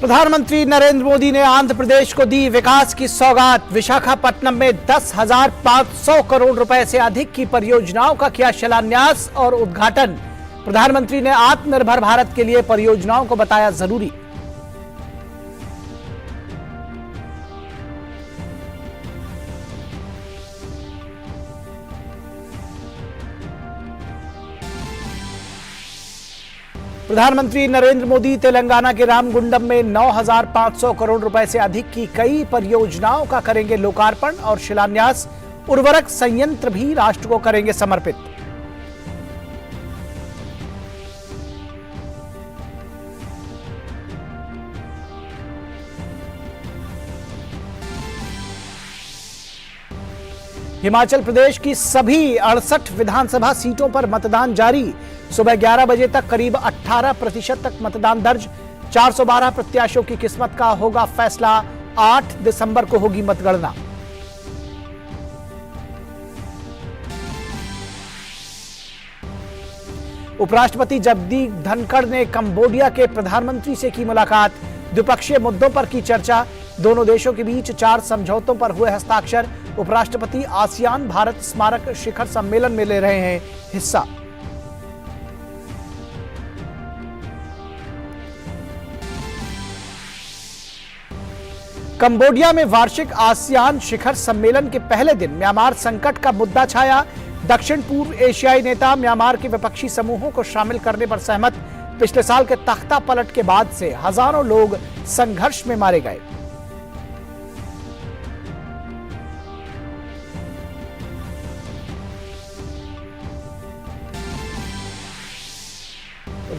प्रधानमंत्री नरेंद्र मोदी ने आंध्र प्रदेश को दी विकास की सौगात। विशाखापट्टनम में 10,500 करोड़ रुपए से अधिक की परियोजनाओं का किया शिलान्यास और उद्घाटन। प्रधानमंत्री ने आत्मनिर्भर भारत के लिए परियोजनाओं को बताया जरूरी। प्रधानमंत्री नरेंद्र मोदी तेलंगाना के रामगुंडम में 9,500 करोड़ रुपए से अधिक की कई परियोजनाओं का करेंगे लोकार्पण और शिलान्यास। उर्वरक संयंत्र भी राष्ट्र को करेंगे समर्पित। हिमाचल प्रदेश की सभी 68 विधानसभा सीटों पर मतदान जारी। सुबह 11 बजे तक करीब 18% तक मतदान दर्ज। 412 प्रत्याशियों की किस्मत का होगा फैसला। 8 दिसंबर को होगी मतगणना। उपराष्ट्रपति जगदीप धनखड़ ने कंबोडिया के प्रधानमंत्री से की मुलाकात। द्विपक्षीय मुद्दों पर की चर्चा। दोनों देशों के बीच 4 समझौतों पर हुए हस्ताक्षर। उपराष्ट्रपति आसियान भारत स्मारक शिखर सम्मेलन में ले रहे हैं हिस्सा। कंबोडिया में वार्षिक आसियान शिखर सम्मेलन के पहले दिन म्यांमार संकट का मुद्दा छाया। दक्षिण पूर्व एशियाई नेता म्यांमार के विपक्षी समूहों को शामिल करने पर सहमत। पिछले साल के तख्ता पलट के बाद से हजारों लोग संघर्ष में मारे गए।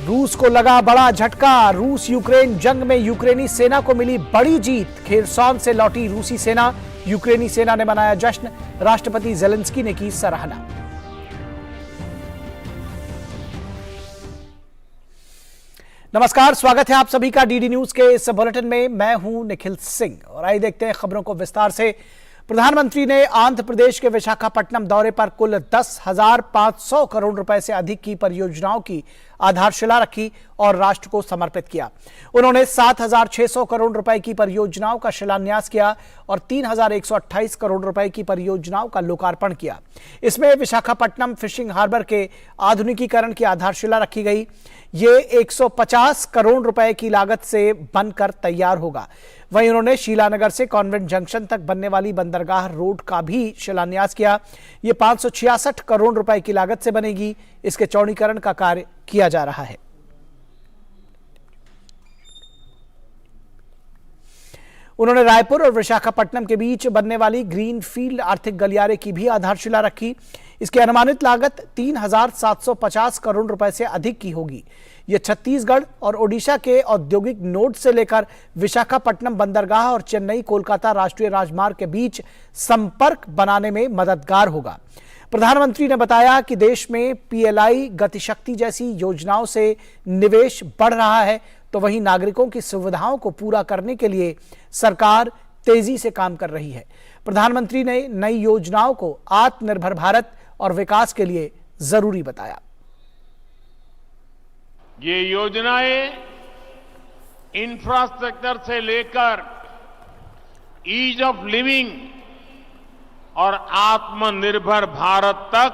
रूस को लगा बड़ा झटका। रूस यूक्रेन जंग में यूक्रेनी सेना को मिली बड़ी जीत। खेरसॉन से लौटी रूसी सेना। यूक्रेनी सेना ने मनाया जश्न। राष्ट्रपति ज़ेलेंस्की ने की सराहना। नमस्कार, स्वागत है आप सभी का डीडी न्यूज के इस बुलेटिन में। मैं हूं निखिल सिंह और आइए देखते हैं खबरों को विस्तार से। प्रधानमंत्री ने आंध्र प्रदेश के विशाखापट्टनम दौरे पर कुल 10,500 करोड़ रुपए से अधिक की परियोजनाओं की आधारशिला रखी और राष्ट्र को समर्पित किया। उन्होंने 7,600 करोड़ रुपए की परियोजनाओं का शिलान्यास किया और 3,128 करोड़ रुपए की परियोजनाओं का लोकार्पण किया। इसमें विशाखापट्टनम फिशिंग हार्बर के आधुनिकीकरण की आधारशिला रखी गई। ये 150 करोड़ रुपए की लागत से बनकर तैयार होगा। वहीं उन्होंने शीलानगर से कॉन्वेंट जंक्शन तक बनने वाली बंदरगाह रोड का भी शिलान्यास किया। ये 566 करोड़ रुपए की लागत से बनेगी। इसके चौड़ीकरण का कार्य किया जा रहा है। उन्होंने रायपुर और विशाखापट्टनम के बीच बनने वाली ग्रीनफील्ड आर्थिक गलियारे की भी आधारशिला रखी। इसकी अनुमानित लागत 3,750 करोड़ रुपए से अधिक की होगी। यह छत्तीसगढ़ और ओडिशा के औद्योगिक नोड से लेकर विशाखापट्टनम बंदरगाह और चेन्नई कोलकाता राष्ट्रीय राजमार्ग के बीच संपर्क बनाने में मददगार होगा। प्रधानमंत्री ने बताया कि देश में पीएलआई गतिशक्ति जैसी योजनाओं से निवेश बढ़ रहा है, तो वहीं नागरिकों की सुविधाओं को पूरा करने के लिए सरकार तेजी से काम कर रही है। प्रधानमंत्री ने नई योजनाओं को आत्मनिर्भर भारत और विकास के लिए जरूरी बताया। ये योजनाएं इंफ्रास्ट्रक्चर से लेकर ईज ऑफ लिविंग और आत्मनिर्भर भारत तक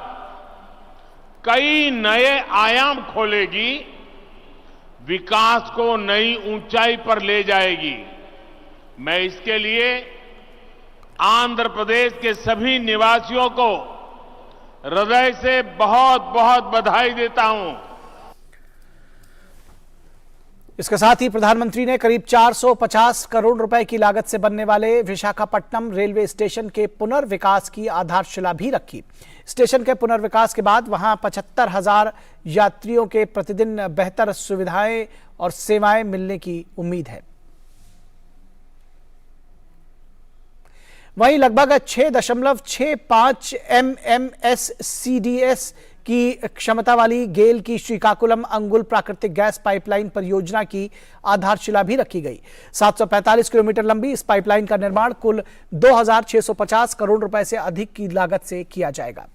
कई नए आयाम खोलेगी, विकास को नई ऊंचाई पर ले जाएगी। मैं इसके लिए आंध्र प्रदेश के सभी निवासियों को हृदय से बहुत बहुत बधाई देता हूं। इसके साथ ही प्रधानमंत्री ने करीब 450 करोड़ रुपए की लागत से बनने वाले विशाखापट्टनम रेलवे स्टेशन के पुनर्विकास की आधारशिला भी रखी। स्टेशन के पुनर्विकास के बाद वहां 75,000 यात्रियों के प्रतिदिन बेहतर सुविधाएं और सेवाएं मिलने की उम्मीद है। वहीं लगभग 6.65 MMSCDS की क्षमता वाली गेल की श्रीकाकुलम अंगुल प्राकृतिक गैस पाइपलाइन परियोजना की आधारशिला भी रखी गई। 745 किलोमीटर लंबी इस पाइपलाइन का निर्माण कुल 2,650 करोड़ रुपए से अधिक की लागत से किया जाएगा।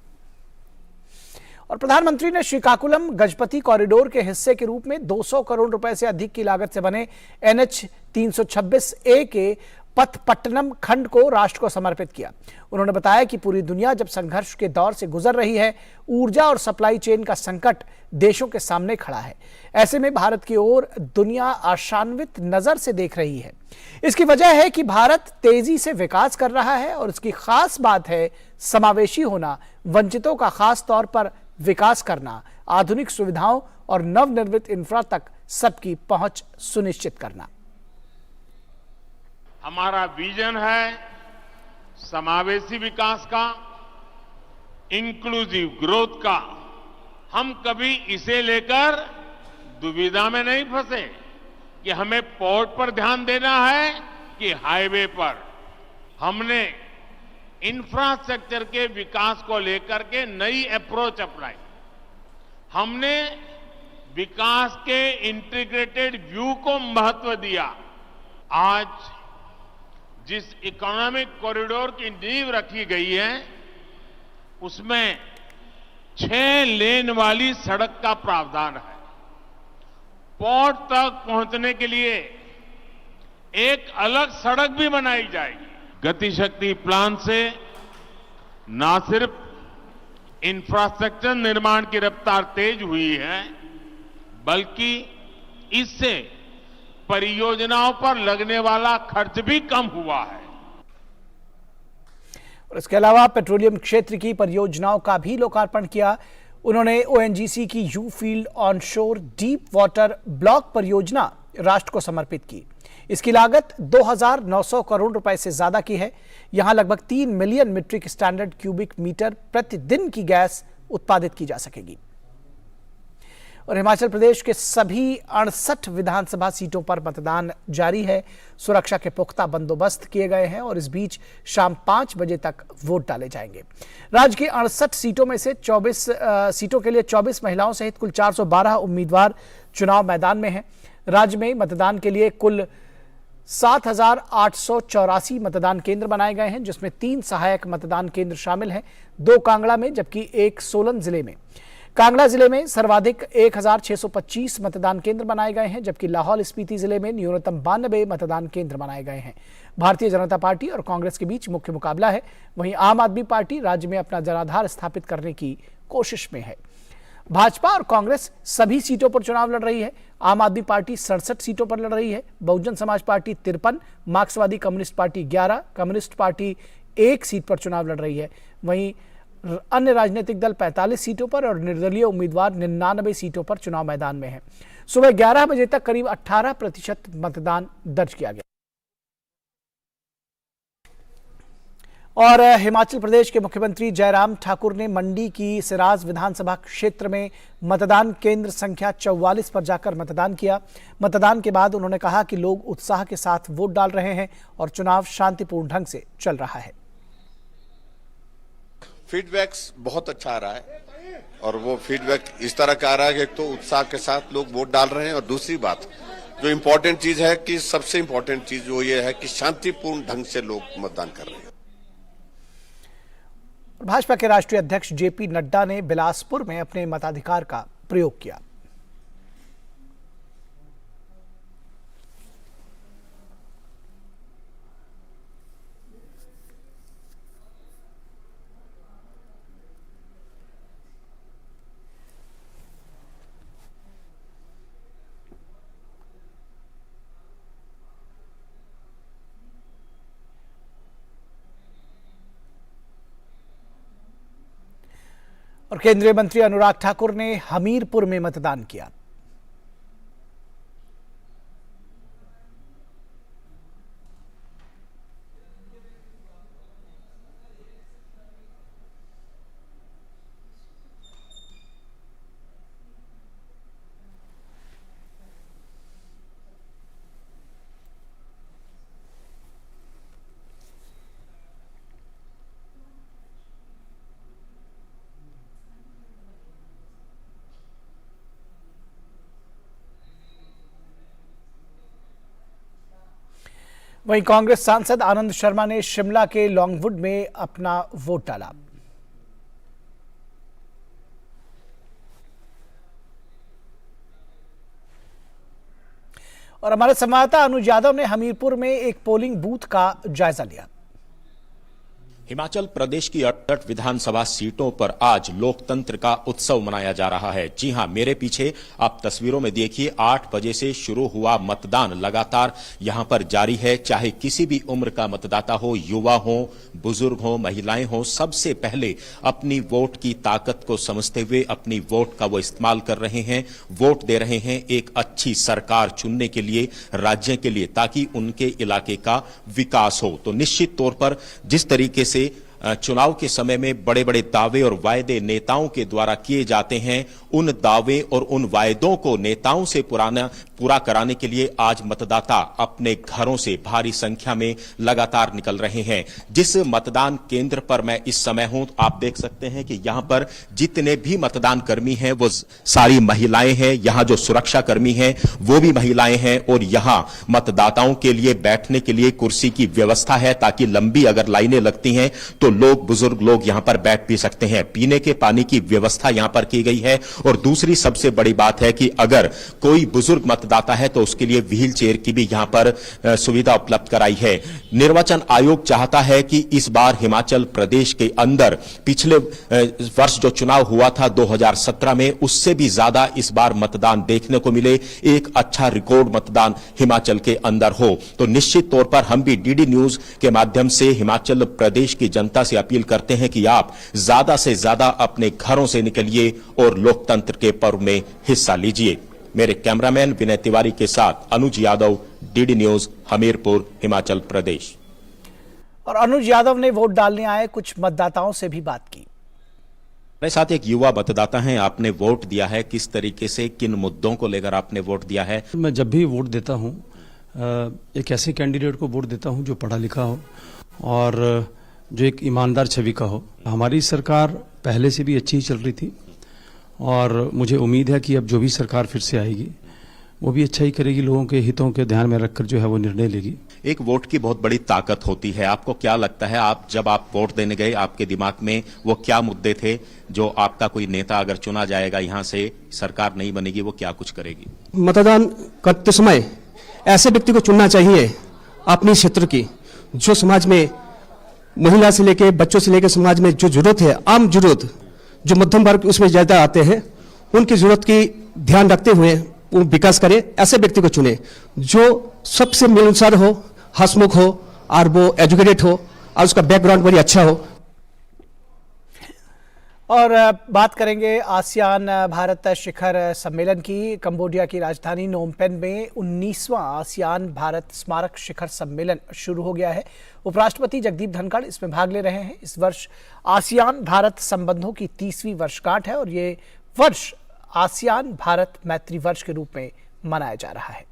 और प्रधानमंत्री ने श्रीकाकुलम गजपति कॉरिडोर के हिस्से के रूप में 200 करोड़ रुपए से अधिक की लागत से बने NH 326A के पथपट्टनम खंड को राष्ट्र को समर्पित किया। उन्होंने बताया कि पूरी दुनिया जब संघर्ष के दौर से गुजर रही है, ऊर्जा और सप्लाई चेन का संकट देशों के सामने खड़ा है। ऐसे में भारत की ओर दुनिया आशान्वित नजर से देख रही है। इसकी वजह है कि भारत तेजी से विकास कर रहा है और इसकी खास बात है समावेशी होना, वंचितों का खास तौर पर विकास करना, आधुनिक सुविधाओं और नवनिर्मित इंफ्रा तक सबकी पहुंच सुनिश्चित करना। हमारा विजन है समावेशी विकास का, इंक्लूसिव ग्रोथ का। हम कभी इसे लेकर दुविधा में नहीं फंसे कि हमें पोर्ट पर ध्यान देना है कि हाईवे पर। हमने इंफ्रास्ट्रक्चर के विकास को लेकर के नई अप्रोच अपनाई। हमने विकास के इंटीग्रेटेड व्यू को महत्व दिया। आज जिस इकोनॉमिक कॉरिडोर की नींव रखी गई है, उसमें 6 लेन वाली सड़क का प्रावधान है। पोर्ट तक पहुंचने के लिए एक अलग सड़क भी बनाई जाएगी। गतिशक्ति प्लान से न सिर्फ इंफ्रास्ट्रक्चर निर्माण की रफ्तार तेज हुई है, बल्कि इससे परियोजनाओं पर लगने वाला खर्च भी कम हुआ है। और इसके अलावा पेट्रोलियम क्षेत्र की परियोजनाओं का भी लोकार्पण किया। उन्होंने ONGC की you field onshore deep water block परियोजना राष्ट्र को समर्पित की। इसकी लागत 2,900 करोड़ रुपए से ज्यादा की है। यहां लगभग 3 million metric standard cubic metre प्रतिदिन की गैस उत्पादित की जा सकेगी। और हिमाचल प्रदेश के सभी 68 विधानसभा सीटों पर मतदान जारी है। सुरक्षा के पुख्ता बंदोबस्त किए गए हैं और इस बीच शाम 5 बजे तक वोट डाले जाएंगे। राज्य की 68 सीटों में से 24 सीटों के लिए 24 महिलाओं सहित कुल 412 उम्मीदवार चुनाव मैदान में हैं। राज्य में मतदान के लिए कुल 7,884 मतदान केंद्र बनाए गए हैं, जिसमें 3 सहायक मतदान केंद्र शामिल हैं, 2 कांगड़ा में जबकि 1 सोलन जिले में। कांगड़ा जिले में सर्वाधिक 1,625 मतदान केंद्र बनाए गए हैं, जबकि लाहौल स्पीति जिले में न्यूनतम 92 मतदान केंद्र बनाए गए हैं। भारतीय जनता पार्टी और कांग्रेस के बीच मुख्य मुकाबला है। वहीं आम आदमी पार्टी राज्य में अपना जनाधार स्थापित करने की कोशिश में है। भाजपा और कांग्रेस सभी सीटों पर चुनाव लड़ रही है। आम आदमी पार्टी 67 सीटों पर लड़ रही है, बहुजन समाज पार्टी 53, मार्क्सवादी communist party 11, communist party 1 seat पर चुनाव लड़ रही है। वहीं अन्य राजनीतिक दल 45 सीटों पर और निर्दलीय उम्मीदवार 99 सीटों पर चुनाव मैदान में हैं। सुबह 11 बजे तक करीब 18% मतदान दर्ज किया गया। और हिमाचल प्रदेश के मुख्यमंत्री जयराम ठाकुर ने मंडी की सिराज विधानसभा क्षेत्र में मतदान केंद्र संख्या 44 पर जाकर मतदान किया। मतदान के बाद उन्होंने कहा कि लोग उत्साह के साथ वोट डाल रहे हैं और चुनाव शांतिपूर्ण ढंग से चल रहा है। फीडबैक्स बहुत अच्छा आ रहा है और वो फीडबैक इस तरह का आ रहा है कि एक तो उत्साह के साथ लोग वोट डाल रहे हैं और दूसरी बात जो इम्पोर्टेंट चीज है कि सबसे इम्पोर्टेंट चीज वो ये है कि शांतिपूर्ण ढंग से लोग मतदान कर रहे हैं। भाजपा के राष्ट्रीय अध्यक्ष JP नड्डा ने बिलासपुर में अपने मताधिकार का प्रयोग किया। और केंद्रीय मंत्री अनुराग ठाकुर ने हमीरपुर में मतदान किया। वहीं कांग्रेस सांसद आनंद शर्मा ने शिमला के लॉन्गवुड में अपना वोट डाला। और हमारे संवाददाता अनुज यादव ने हमीरपुर में एक पोलिंग बूथ का जायजा लिया। हिमाचल प्रदेश की 68 विधानसभा सीटों पर आज लोकतंत्र का उत्सव मनाया जा रहा है। जी हां, मेरे पीछे आप तस्वीरों में देखिए 8 बजे से शुरू हुआ मतदान लगातार यहां पर जारी है। चाहे किसी भी उम्र का मतदाता हो, युवा हो, बुजुर्ग हो, महिलाएं हो, सबसे पहले अपनी वोट की ताकत को समझते हुए अपनी वोट का वो इस्तेमाल कर रहे हैं, वोट दे रहे हैं एक अच्छी सरकार चुनने के लिए, राज्य के लिए, ताकि उनके इलाके का विकास हो। तो निश्चित तौर पर जिस तरीके से चुनाव के समय में बड़े बड़े दावे और वायदे नेताओं के द्वारा किए जाते हैं, उन दावे और उन वायदों को नेताओं से पूरा कराने के लिए आज मतदाता अपने घरों से भारी संख्या में लगातार निकल रहे हैं। जिस मतदान केंद्र पर मैं इस समय हूं, आप देख सकते हैं कि यहां पर जितने भी मतदान कर्मी हैं वो सारी महिलाएं हैं। यहां जो सुरक्षा कर्मी हैं वो भी महिलाएं हैं और यहां मतदाताओं के लिए बैठने के लिए कुर्सी की व्यवस्था है, ताकि लंबी अगर लाइनें लगती हैं तो लोग, बुजुर्ग लोग यहां पर बैठ भी सकते हैं। पीने के पानी की व्यवस्था यहां पर की गई है। और दूसरी सबसे बड़ी बात है कि अगर कोई बुजुर्ग मतदाता है तो उसके लिए व्हील चेयर की भी यहां पर सुविधा उपलब्ध कराई है। निर्वाचन आयोग चाहता है कि इस बार हिमाचल प्रदेश के अंदर पिछले वर्ष जो चुनाव हुआ था 2017 में, उससे भी ज्यादा इस बार मतदान देखने को मिले, एक अच्छा रिकॉर्ड मतदान हिमाचल के अंदर हो। तो निश्चित तौर पर हम भी डीडी न्यूज के माध्यम से हिमाचल प्रदेश की जनता से अपील करते हैं कि आप ज्यादा से ज्यादा अपने घरों से निकलिए और लोकतंत्र के पर्व में हिस्सा लीजिए। मेरे कैमरामैन विनय तिवारी के साथ अनुज यादव, डीडी न्यूज, हमीरपुर, हिमाचल प्रदेश। और अनुज यादव ने वोट डालने आए कुछ मतदाताओं से भी बात की। मेरे साथ एक युवा मतदाता हैं, आपने वोट दिया है, किस तरीके से, किन मुद्दों को लेकर आपने वोट दिया है? मैं जब भी वोट देता हूं, एक ऐसे कैंडिडेट को वोट देता हूं जो पढ़ा लिखा हो और जो एक ईमानदार छवि का हो। हमारी सरकार पहले से भी अच्छी ही चल रही थी और मुझे उम्मीद है कि अब जो भी सरकार फिर से आएगी वो भी अच्छा ही करेगी, लोगों के हितों के ध्यान में रखकर जो है वो निर्णय लेगी। एक वोट की बहुत बड़ी ताकत होती है। आपको क्या लगता है, जब आप वोट देने गए, आपके दिमाग में वो क्या मुद्दे थे जो आपका कोई नेता अगर चुना जाएगा, यहाँ से सरकार नहीं बनेगी, वो क्या कुछ करेगी? मतदान करते समय ऐसे व्यक्ति को चुनना चाहिए अपने क्षेत्र की, जो समाज में महिला से लेकर बच्चों से लेकर समाज में जो जरूरत है, आम जरूरत, जो मध्यम वर्ग उसमें ज्यादा आते हैं, उनकी जरूरत की ध्यान रखते हुए वो विकास करे। ऐसे व्यक्ति को चुने जो सबसे मिलनसार हो, हंसमुख हो और वो एजुकेटेड हो और उसका बैकग्राउंड बड़ी अच्छा हो। और बात करेंगे आसियान भारत शिखर सम्मेलन की। कंबोडिया की राजधानी नोम पेन में 19वां आसियान भारत स्मारक शिखर सम्मेलन शुरू हो गया है। उपराष्ट्रपति जगदीप धनखड़ इसमें भाग ले रहे हैं। इस वर्ष आसियान भारत संबंधों की 30वीं वर्षगांठ है और ये वर्ष आसियान भारत मैत्री वर्ष के रूप में मनाया जा रहा है।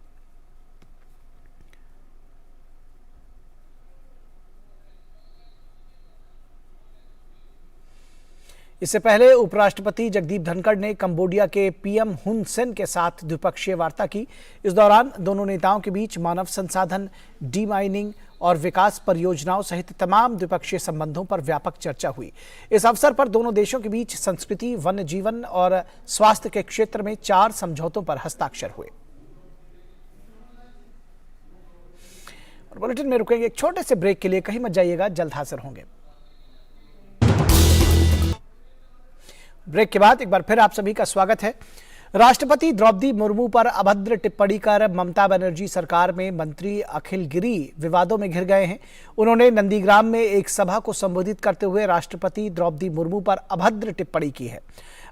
इससे पहले उपराष्ट्रपति जगदीप धनखड़ ने कंबोडिया के पीएम हुन सेन के साथ द्विपक्षीय वार्ता की। इस दौरान दोनों नेताओं के बीच मानव संसाधन, डी माइनिंग और विकास परियोजनाओं सहित तमाम द्विपक्षीय संबंधों पर व्यापक चर्चा हुई। इस अवसर पर दोनों देशों के बीच संस्कृति, वन्य जीवन और स्वास्थ्य के क्षेत्र में 4 समझौतों पर हस्ताक्षर हुए। और बुलेटिन में रुकेंगे एक छोटे से ब्रेक के लिए, कहीं मत जाइएगा, जल्द हाजिर होंगे। ब्रेक के बाद एक बार फिर आप सभी का स्वागत है। राष्ट्रपति द्रौपदी मुर्मू पर अभद्र टिप्पणी कर ममता बनर्जी सरकार में मंत्री अखिल गिरी विवादों में घिर गए हैं। उन्होंने नंदीग्राम में एक सभा को संबोधित करते हुए राष्ट्रपति द्रौपदी मुर्मू पर अभद्र टिप्पणी की है।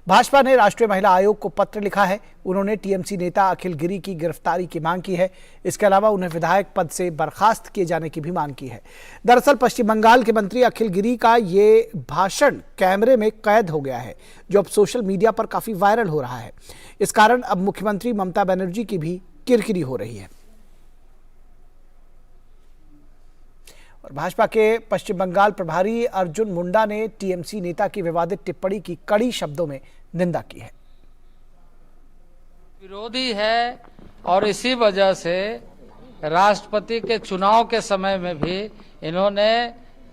भाजपा ने राष्ट्रीय महिला आयोग को पत्र लिखा है। उन्होंने टीएमसी नेता अखिल गिरी की गिरफ्तारी की मांग की है। इसके अलावा उन्हें विधायक पद से बर्खास्त किए जाने की भी मांग की है। दरअसल पश्चिम बंगाल के मंत्री अखिल गिरी का ये भाषण कैमरे में कैद हो गया है, जो अब सोशल मीडिया पर काफी वायरल हो रहा है। इस कारण अब मुख्यमंत्री ममता बनर्जी की भी किरकिरी हो रही है। और भाजपा के पश्चिम बंगाल प्रभारी अर्जुन मुंडा ने टीएमसी नेता की विवादित टिप्पणी की कड़ी शब्दों में निंदा की है। विरोधी है और इसी वजह से राष्ट्रपति के चुनाव के समय में भी इन्होंने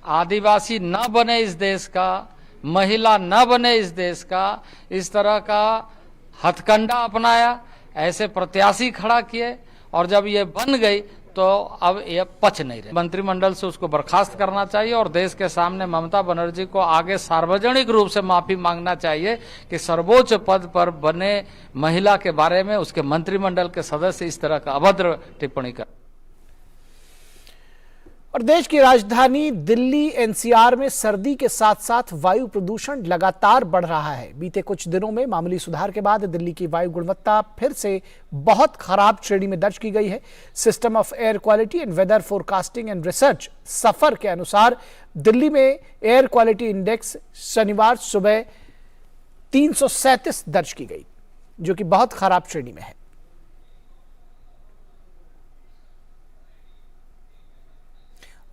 आदिवासी न बने इस देश का, महिला न बने इस देश का, इस तरह का हथकंडा अपनाया, ऐसे प्रत्याशी खड़ा किए और जब ये बन गई तो अब ये पच नहीं रहे। मंत्रिमंडल से उसको बर्खास्त करना चाहिए और देश के सामने ममता बनर्जी को आगे सार्वजनिक रूप से माफी मांगना चाहिए कि सर्वोच्च पद पर बने महिला के बारे में उसके मंत्रिमंडल के सदस्य इस तरह का अभद्र टिप्पणी कर। और देश की राजधानी दिल्ली एनसीआर में सर्दी के साथ साथ वायु प्रदूषण लगातार बढ़ रहा है। बीते कुछ दिनों में मामूली सुधार के बाद दिल्ली की वायु गुणवत्ता फिर से बहुत खराब श्रेणी में दर्ज की गई है। System of air quality and weather forecasting and research SAFAR के अनुसार दिल्ली में एयर क्वालिटी इंडेक्स शनिवार सुबह 337 दर्ज की गई, जो कि बहुत खराब श्रेणी में है।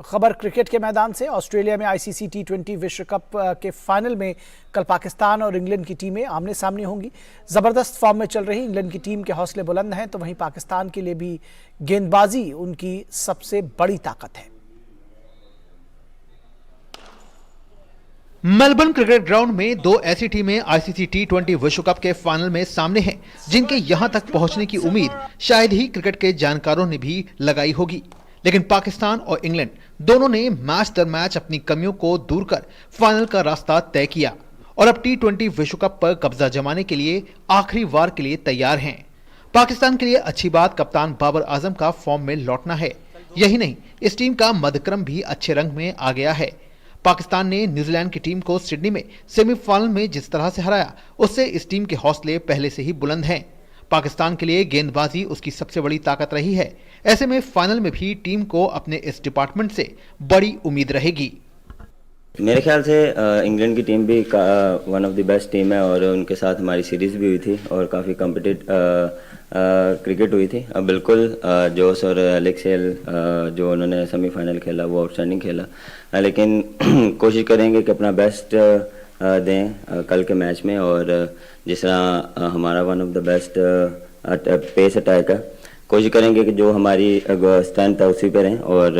खबर क्रिकेट के मैदान से। ऑस्ट्रेलिया में आईसीसी टी20 विश्व कप के फाइनल में कल पाकिस्तान और इंग्लैंड की टीमें आमने सामने होंगी। जबरदस्त फॉर्म में चल रही इंग्लैंड की टीम के हौसले बुलंद हैं, तो वहीं पाकिस्तान के लिए भी गेंदबाजी उनकी सबसे बड़ी ताकत है। मेलबर्न क्रिकेट ग्राउंड में दो ऐसी टीमें आईसीसी टी20 विश्व कप के फाइनल में सामने हैं, जिनके यहां तक पहुंचने की उम्मीद शायद ही क्रिकेट के जानकारों ने भी लगाई होगी। लेकिन पाकिस्तान और इंग्लैंड दोनों ने मैच दर मैच अपनी कमियों को दूर कर फाइनल का रास्ता तय किया और अब टी20 विश्व कप पर कब्जा जमाने के लिए आखिरी वार के लिए तैयार हैं। पाकिस्तान के लिए अच्छी बात कप्तान बाबर आजम का फॉर्म में लौटना है। यही नहीं, इस टीम का मध्यक्रम भी अच्छे रंग में आ गया है। पाकिस्तान ने न्यूजीलैंड की टीम को सिडनी में सेमीफाइनल में जिस तरह से हराया, उससे इस टीम के हौसले पहले से ही बुलंद हैं। पाकिस्तान के लिए गेंदबाजी उसकी सबसे बड़ी ताकत रही है। ऐसे में फाइनल में भी टीम को अपने इस डिपार्टमेंट से बड़ी उम्मीद रहेगी। मेरे ख्याल से इंग्लैंड की टीम भी one of the best team है और उनके साथ हमारी सीरीज भी हुई थी और काफ़ी कॉम्पिटिटिव क्रिकेट हुई थी। अब बिल्कुल जोश और एलेक्स हेल जो उन्होंने सेमीफाइनल खेला वो आउटस्टैंडिंग खेला, लेकिन कोशिश करेंगे कि अपना बेस्ट दें कल के मैच में। और जिस तरह हमारा one of the best pace attack है, कोशिश करेंगे कि जो हमारी स्ट्रेंथ है उसी पे रहें और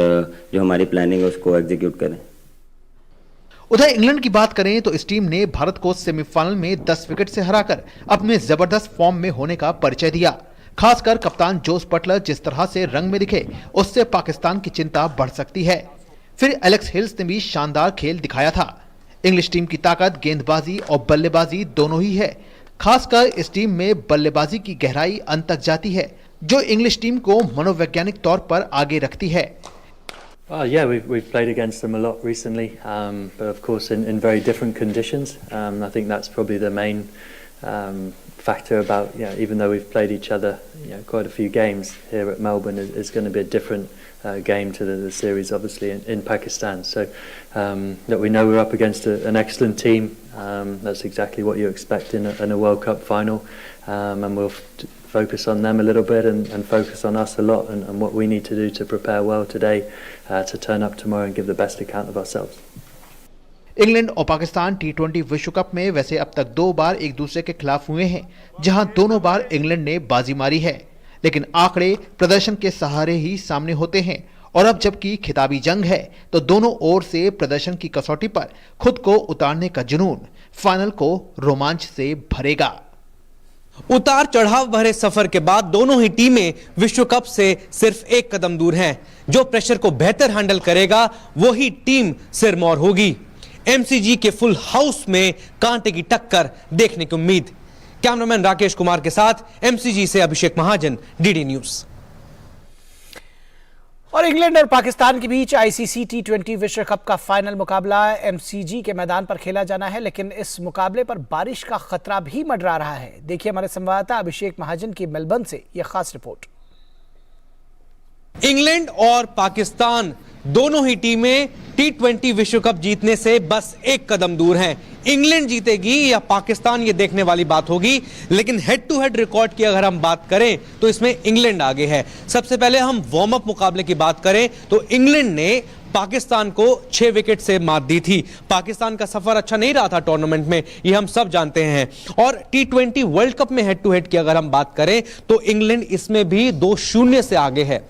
जो हमारी प्लानिंग है उसको एग्जीक्यूट करें। उधर इंग्लैंड की बात करें तो इस टीम ने भारत को सेमीफाइनल में 10 विकेट से हराकर अपने जबरदस्त फॉर्म में होने का परिचय दिया। खासकर कप्तान जोस बटलर जिस तरह से रंग में दिखे, उससे पाकिस्तान की चिंता बढ़ सकती है। फिर एलेक्स हिल्स ने भी शानदार खेल दिखाया था। इंग्लिश टीम की ताकत गेंदबाजी और बल्लेबाजी दोनों ही है। खासकर इस टीम में बल्लेबाजी की गहराई अंत तक जाती है, जो इंग्लिश टीम को मनोवैज्ञानिक तौर पर आगे रखती है। Yeah, we've played against them a lot recently, but of course in very different conditions. I think that's probably the main factor about, even though we've played each other quite a few games here at Melbourne, is going to be a different game to the series obviously in Pakistan. So that we know we're up against an excellent team. That's exactly what you expect in a World Cup final, and we'll focus on them a little bit and focus on us a lot and what we need to do to prepare well today to turn up tomorrow and give the best account of ourselves. England और पाकिस्तान टी20 विश्व cup में वैसे अब तक 2 बार एक दूसरे के खिलाफ हुए हैं, जहां दोनों बार इंग्लैंड ने बाजी मारी है। लेकिन आंकड़े प्रदर्शन के सहारे ही सामने होते हैं और अब जबकि खिताबी जंग है तो दोनों ओर से प्रदर्शन की कसौटी पर खुद को उतारने का जुनून फाइनल को रोमांच से भरेगा। उतार चढ़ाव भरे सफर के बाद दोनों ही टीमें विश्व कप से सिर्फ एक कदम दूर हैं। जो प्रेशर को बेहतर हैंडल करेगा वही टीम सिरमौर होगी। एमसीजी के फुल हाउस में कांटे की टक्कर देखने की उम्मीद। कैमरामैन राकेश कुमार के साथ एमसीजी से अभिषेक महाजन, डीडी न्यूज। और इंग्लैंड और पाकिस्तान के बीच आईसीसी टी20 विश्व कप का फाइनल मुकाबला एमसीजी के मैदान पर खेला जाना है, लेकिन इस मुकाबले पर बारिश का खतरा भी मंडरा रहा है। देखिए हमारे संवाददाता अभिषेक महाजन की मेलबर्न से यह खास रिपोर्ट। इंग्लैंड और पाकिस्तान दोनों ही टीमें टी20 विश्व कप जीतने से बस एक कदम दूर हैं। इंग्लैंड जीतेगी या पाकिस्तान, ये देखने वाली बात होगी, लेकिन हेड टू हेड रिकॉर्ड की अगर हम बात करें तो इसमें इंग्लैंड आगे है। सबसे पहले हम वार्म अप मुकाबले की बात करें तो इंग्लैंड ने पाकिस्तान को 6 विकेट से मात दी थी। पाकिस्तान का सफर अच्छा नहीं रहा था टूर्नामेंट में, ये हम सब जानते हैं। और टी20 वर्ल्ड कप में हेड टू हेड की अगर हम बात करें तो इंग्लैंड इसमें भी 2-0 से आगे है।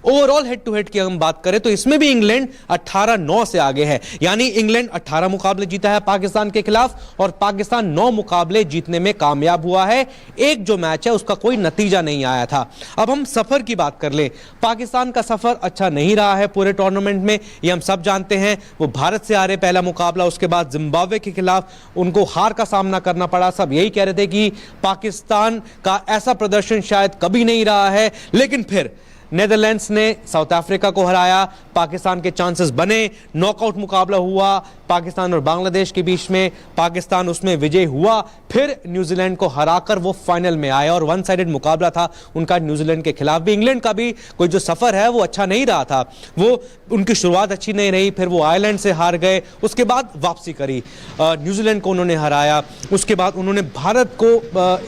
ओवरऑल हेड टू हेड की हम बात करें तो इसमें भी इंग्लैंड 18-9 से आगे है, यानी इंग्लैंड 18 मुकाबले जीता है पाकिस्तान के खिलाफ और पाकिस्तान 9 मुकाबले जीतने में कामयाब हुआ है। एक जो मैच है उसका कोई नतीजा नहीं आया था। अब हम सफर की बात कर ले, पाकिस्तान का सफर अच्छा नहीं रहा है पूरे टूर्नामेंट में, ये हम सब जानते हैं। वो भारत से हारे पहला मुकाबला, उसके बाद जिम्बाब्वे के खिलाफ उनको हार का सामना करना पड़ा। सब यही कह रहे थे कि पाकिस्तान का ऐसा प्रदर्शन शायद कभी नहीं रहा है, लेकिन फिर नेदरलैंड्स ने साउथ अफ्रीका को हराया, पाकिस्तान के चांसेस बने, नॉकआउट मुकाबला हुआ पाकिस्तान और बांग्लादेश के बीच में, पाकिस्तान उसमें विजय हुआ, फिर न्यूजीलैंड को हराकर वो फाइनल में आया और वन साइडेड मुकाबला था उनका न्यूजीलैंड के खिलाफ भी। इंग्लैंड का भी कोई जो सफर है वो अच्छा नहीं रहा था, वो उनकी शुरुआत अच्छी नहीं रही, फिर वो आयरलैंड से हार गए, उसके बाद वापसी करी, न्यूजीलैंड को उन्होंने हराया, उसके बाद उन्होंने भारत को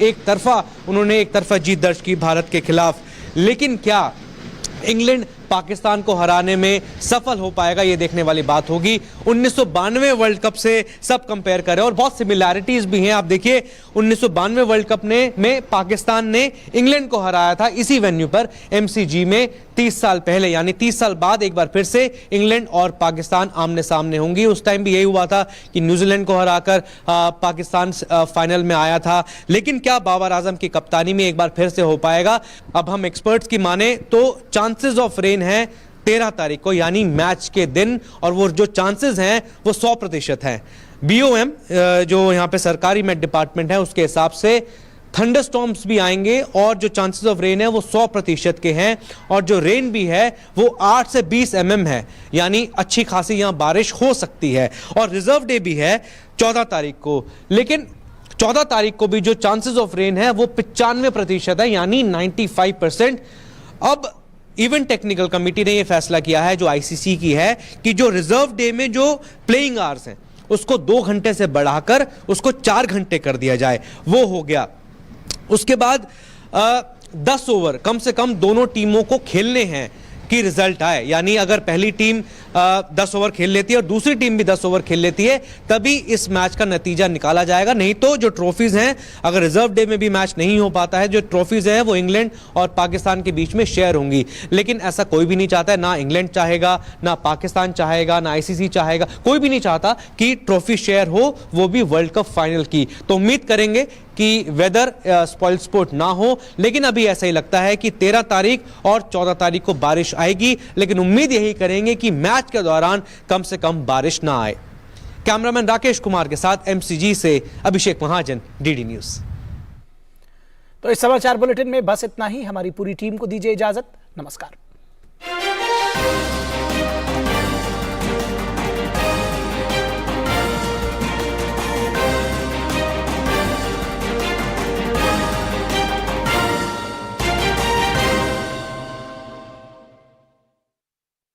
एक तरफा जीत दर्ज की भारत के खिलाफ। लेकिन क्या इंग्लैंड पाकिस्तान को हराने में सफल हो पाएगा, ये देखने वाली बात होगी। 1992 वर्ल्ड कप से सब कंपेयर करें और बहुत सिमिलैरिटीज भी हैं। आप देखिए 1992 वर्ल्ड कप में पाकिस्तान ने इंग्लैंड को हराया था इसी वेन्यू पर एमसीजी में 30 साल पहले, यानी 30 साल बाद एक बार फिर से इंग्लैंड और पाकिस्तान आमने सामने होंगी। उस टाइम भी यही हुआ था कि न्यूजीलैंड को हराकर पाकिस्तान फाइनल में आया था। लेकिन क्या बाबर आजम की कप्तानी में एक बार फिर से हो पाएगा? अब हम एक्सपर्ट्स की माने तो चांसेस ऑफ रेन है 13 तारीख को, यानी मैच के दिन, और वो जो चांसेस हैं वो 100% हैं। BOM जो यहाँ पे सरकारी मेट डिपार्टमेंट है उसके हिसाब से थंडरस्टॉर्म्स भी आएंगे और जो चांसेस ऑफ रेन है वो 100% के हैं, और जो रेन भी है वो 8 से 20 mm है, यानी अच्छी खासी यहाँ बारिश हो सकती है। और रिजर्व डे भी है 14 तारीख को, लेकिन 14 तारीख को भी जो चांसेस ऑफ रेन है वो 95% है, यानी 95%। अब इवेंट टेक्निकल कमेटी ने यह फैसला किया है, जो आईसीसी की है, कि जो रिजर्व डे में जो प्लेइंग आवर्स हैं उसको 2 घंटे से बढ़ाकर उसको 4 घंटे कर दिया जाए। वो हो गया। उसके बाद 10 ओवर कम से कम दोनों टीमों को खेलने हैं कि रिजल्ट आए, यानी अगर पहली टीम 10 ओवर खेल लेती है और दूसरी टीम भी 10 ओवर खेल लेती है तभी इस मैच का नतीजा निकाला जाएगा। नहीं तो जो ट्रॉफीज हैं, अगर रिजर्व डे में भी मैच नहीं हो पाता है, जो ट्रॉफीज हैं वो इंग्लैंड और पाकिस्तान के बीच में शेयर होंगी। लेकिन ऐसा कोई भी नहीं चाहता है, ना इंग्लैंड चाहेगा, ना पाकिस्तान चाहेगा, ना आईसीसी चाहेगा, कोई भी नहीं चाहता कि ट्रॉफी शेयर हो, वो भी वर्ल्ड कप फाइनल की। तो उम्मीद करेंगे कि वेदर स्पॉइल स्पोर्ट ना हो, लेकिन अभी ऐसा ही लगता है कि 13 तारीख और 14 तारीख को बारिश आएगी, लेकिन उम्मीद यही करेंगे कि मैच के दौरान कम से कम बारिश ना आए। कैमरामैन राकेश कुमार के साथ एमसीजी से अभिषेक महाजन, डीडी न्यूज। तो इस समाचार बुलेटिन में बस इतना ही। हमारी पूरी टीम को दीजिए इजाजत। नमस्कार।